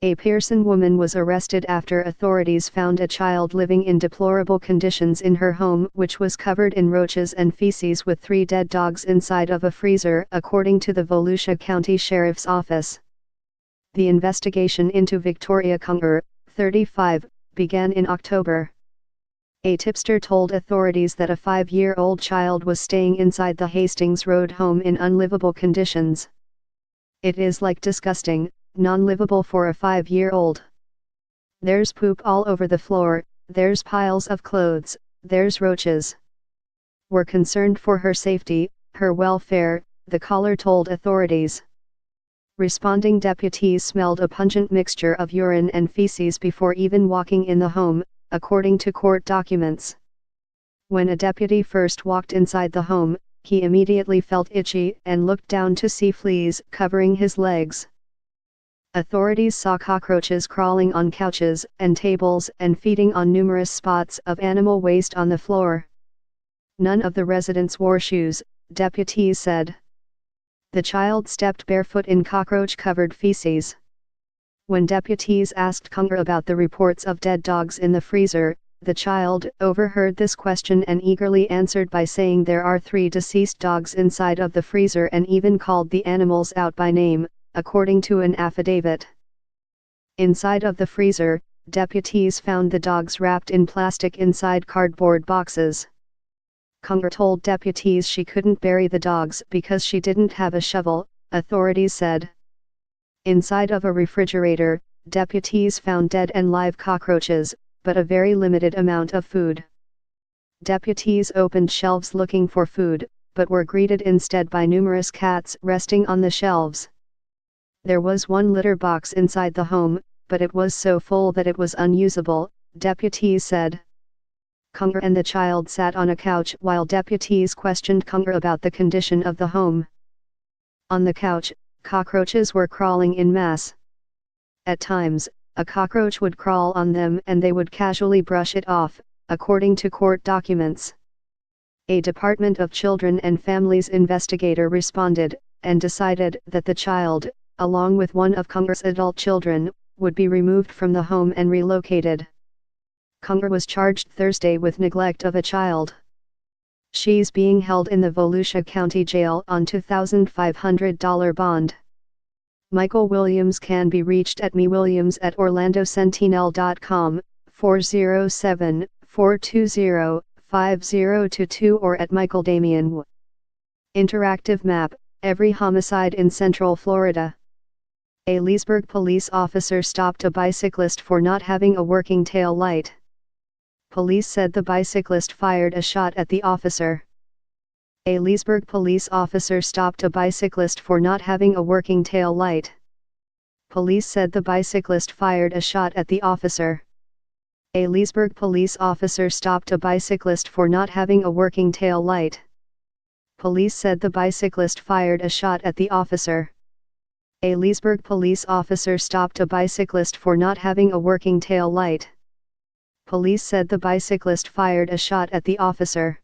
A Pearson woman was arrested after authorities found a child living in deplorable conditions in her home, which was covered in roaches and feces with 3 dead dogs inside of a freezer, according to the Volusia County Sheriff's Office. The investigation into Victoria Conger, 35, began in October. A tipster told authorities that a 5-year-old child was staying inside the Hastings Road home in unlivable conditions. "It is like disgusting, non-livable for a 5-year-old. There's poop all over the floor, there's piles of clothes, there's roaches. We're concerned for her safety, her welfare," the caller told authorities. Responding deputies smelled a pungent mixture of urine and feces before even walking in the home, according to court documents. When a deputy first walked inside the home, he immediately felt itchy and looked down to see fleas covering his legs. Authorities saw cockroaches crawling on couches and tables and feeding on numerous spots of animal waste on the floor. None of the residents wore shoes, deputies said. The child stepped barefoot in cockroach-covered feces. When deputies asked Conger about the reports of dead dogs in the freezer, the child overheard this question and eagerly answered by saying there are 3 deceased dogs inside of the freezer and even called the animals out by name, according to an affidavit. Inside of the freezer, deputies found the dogs wrapped in plastic inside cardboard boxes. Conger told deputies she couldn't bury the dogs because she didn't have a shovel, authorities said. Inside of a refrigerator, deputies found dead and live cockroaches, but a very limited amount of food. Deputies opened shelves looking for food, but were greeted instead by numerous cats resting on the shelves. There was 1 litter box inside the home, but it was so full that it was unusable, deputies said. Conger and the child sat on a couch while deputies questioned Conger about the condition of the home. On the couch, cockroaches were crawling in mass. At times, a cockroach would crawl on them and they would casually brush it off, according to court documents. A Department of Children and Families investigator responded, and decided that the child, along with one of Conger's adult children, would be removed from the home and relocated. Conger was charged Thursday with neglect of a child. She's being held in the Volusia County Jail on $2,500 bond. Michael Williams can be reached at mewilliams@orlandosentinel.com, 407-420-5022 or at Michael Damian. Interactive map, every homicide in Central Florida. A Leesburg police officer stopped a bicyclist for not having a working tail light. Police said the bicyclist fired a shot at the officer. A Leesburg police officer stopped a bicyclist for not having a working tail light. Police said the bicyclist fired a shot at the officer. A Leesburg police officer stopped a bicyclist for not having a working tail light. Police said the bicyclist fired a shot at the officer. A Leesburg police officer stopped a bicyclist for not having a working tail light. Police said the bicyclist fired a shot at the officer.